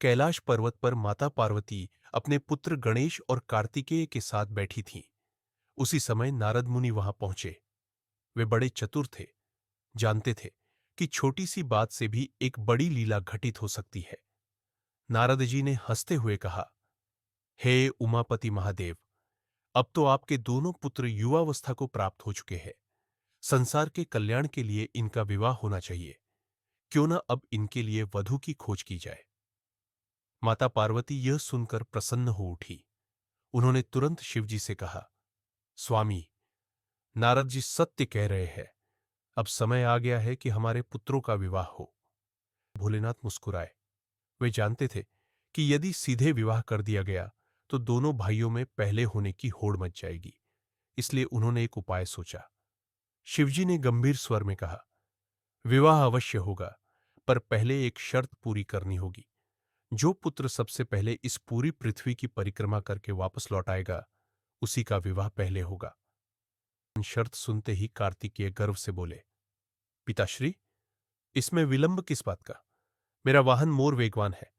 कैलाश पर्वत पर माता पार्वती अपने पुत्र गणेश और कार्तिकेय के साथ बैठी थीं। उसी समय नारद मुनि वहां पहुंचे। वे बड़े चतुर थे, जानते थे कि छोटी सी बात से भी एक बड़ी लीला घटित हो सकती है। नारद जी ने हंसते हुए कहा, हे उमापति महादेव, अब तो आपके दोनों पुत्र युवावस्था को प्राप्त हो चुके हैं। संसार के कल्याण के लिए इनका विवाह होना चाहिए। क्यों न अब इनके लिए वधू की खोज की जाए। माता पार्वती यह सुनकर प्रसन्न हो उठी। उन्होंने तुरंत शिवजी से कहा, स्वामी, नारद जी सत्य कह रहे हैं। अब समय आ गया है कि हमारे पुत्रों का विवाह हो। भोलेनाथ मुस्कुराए। वे जानते थे कि यदि सीधे विवाह कर दिया गया तो दोनों भाइयों में पहले होने की होड़ मच जाएगी। इसलिए उन्होंने एक उपाय सोचा। शिवजी ने गंभीर स्वर में कहा, विवाह अवश्य होगा, पर पहले एक शर्त पूरी करनी होगी। जो पुत्र सबसे पहले इस पूरी पृथ्वी की परिक्रमा करके वापस लौट आएगा, उसी का विवाह पहले होगा। शर्त सुनते ही कार्तिकेय गर्व से बोले, पिताश्री, इसमें विलंब किस बात का? मेरा वाहन मोर वेगवान है।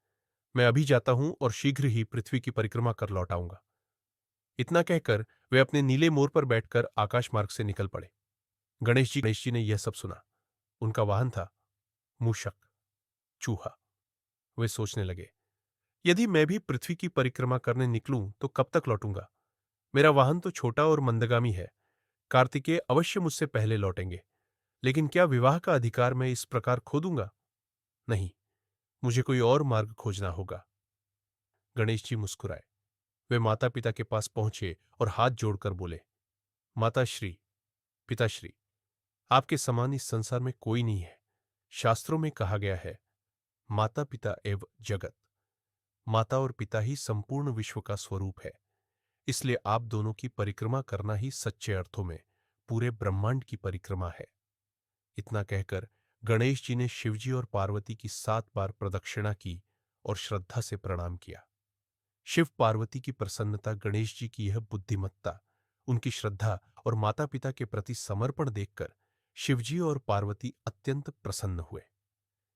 मैं अभी जाता हूं और शीघ्र ही पृथ्वी की परिक्रमा कर लौट आऊंगा। इतना कहकर वे अपने नीले मोर पर बैठकर आकाश मार्ग से निकल पड़े। गणेश जी ने यह सब सुना। उनका वाहन था मूषक, चूहा। वे सोचने लगे, यदि मैं भी पृथ्वी की परिक्रमा करने निकलूं तो कब तक लौटूंगा? मेरा वाहन तो छोटा और मंदगामी है। कार्तिकेय अवश्य मुझसे पहले लौटेंगे, लेकिन क्या विवाह का अधिकार मैं इस प्रकार खो दूंगा? नहीं, मुझे कोई और मार्ग खोजना होगा। गणेश जी मुस्कुराए। वे माता पिता के पास पहुंचे और हाथ जोड़कर बोले, माताश्री, पिताश्री, आपके समान इस संसार में कोई नहीं है। शास्त्रों में कहा गया है, माता पिता एवं जगत। माता और पिता ही संपूर्ण विश्व का स्वरूप है। इसलिए आप दोनों की परिक्रमा करना ही सच्चे अर्थों में पूरे ब्रह्मांड की परिक्रमा है। इतना कहकर गणेश जी ने शिवजी और पार्वती की 7 बार प्रदक्षिणा की और श्रद्धा से प्रणाम किया। शिव पार्वती की प्रसन्नता, गणेश जी की यह बुद्धिमत्ता, उनकी श्रद्धा और माता पिता के प्रति समर्पण देखकर शिवजी और पार्वती अत्यंत प्रसन्न हुए।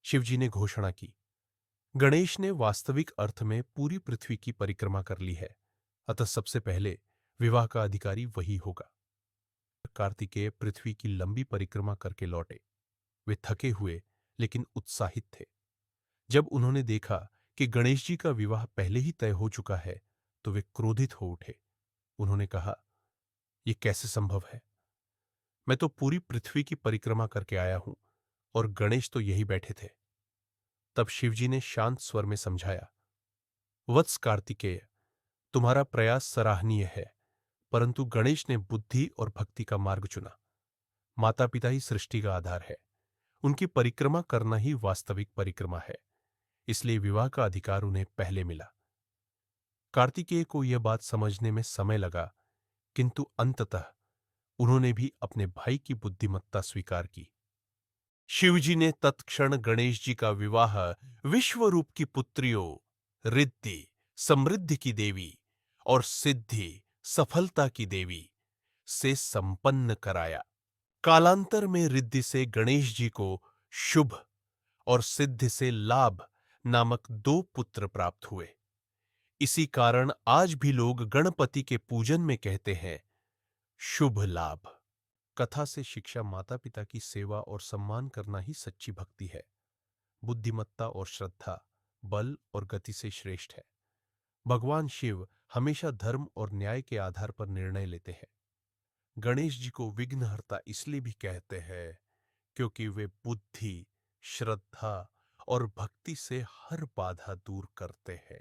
शिवजी ने घोषणा की, गणेश ने वास्तविक अर्थ में पूरी पृथ्वी की परिक्रमा कर ली है, अतः सबसे पहले विवाह का अधिकारी वही होगा। कार्तिकेय पृथ्वी की लंबी परिक्रमा करके लौटे। वे थके हुए लेकिन उत्साहित थे। जब उन्होंने देखा कि गणेश जी का विवाह पहले ही तय हो चुका है, तो वे क्रोधित हो उठे। उन्होंने कहा, यह कैसे संभव है? मैं तो पूरी पृथ्वी की परिक्रमा करके आया हूं और गणेश तो यही बैठे थे। तब शिवजी ने शांत स्वर में समझाया, वत्स कार्तिकेय, तुम्हारा प्रयास सराहनीय है, परंतु गणेश ने बुद्धि और भक्ति का मार्ग चुना। माता पिता ही सृष्टि का आधार है। उनकी परिक्रमा करना ही वास्तविक परिक्रमा है। इसलिए विवाह का अधिकार उन्हें पहले मिला। कार्तिकेय को यह बात समझने में समय लगा, किंतु अंततः उन्होंने भी अपने भाई की बुद्धिमत्ता स्वीकार की। शिवजी ने तत्क्षण गणेश जी का विवाह विश्वरूप की पुत्रियों रिद्धि, समृद्धि की देवी और सिद्धि, सफलता की देवी से संपन्न कराया। कालांतर में रिद्धि से गणेश जी को शुभ और सिद्धि से लाभ नामक 2 पुत्र प्राप्त हुए। इसी कारण आज भी लोग गणपति के पूजन में कहते हैं, शुभ लाभ। कथा से शिक्षा, माता पिता की सेवा और सम्मान करना ही सच्ची भक्ति है। बुद्धिमत्ता और श्रद्धा बल और गति से श्रेष्ठ है। भगवान शिव हमेशा धर्म और न्याय के आधार पर निर्णय लेते हैं। गणेश जी को विघ्नहर्ता इसलिए भी कहते हैं क्योंकि वे बुद्धि, श्रद्धा और भक्ति से हर बाधा दूर करते हैं।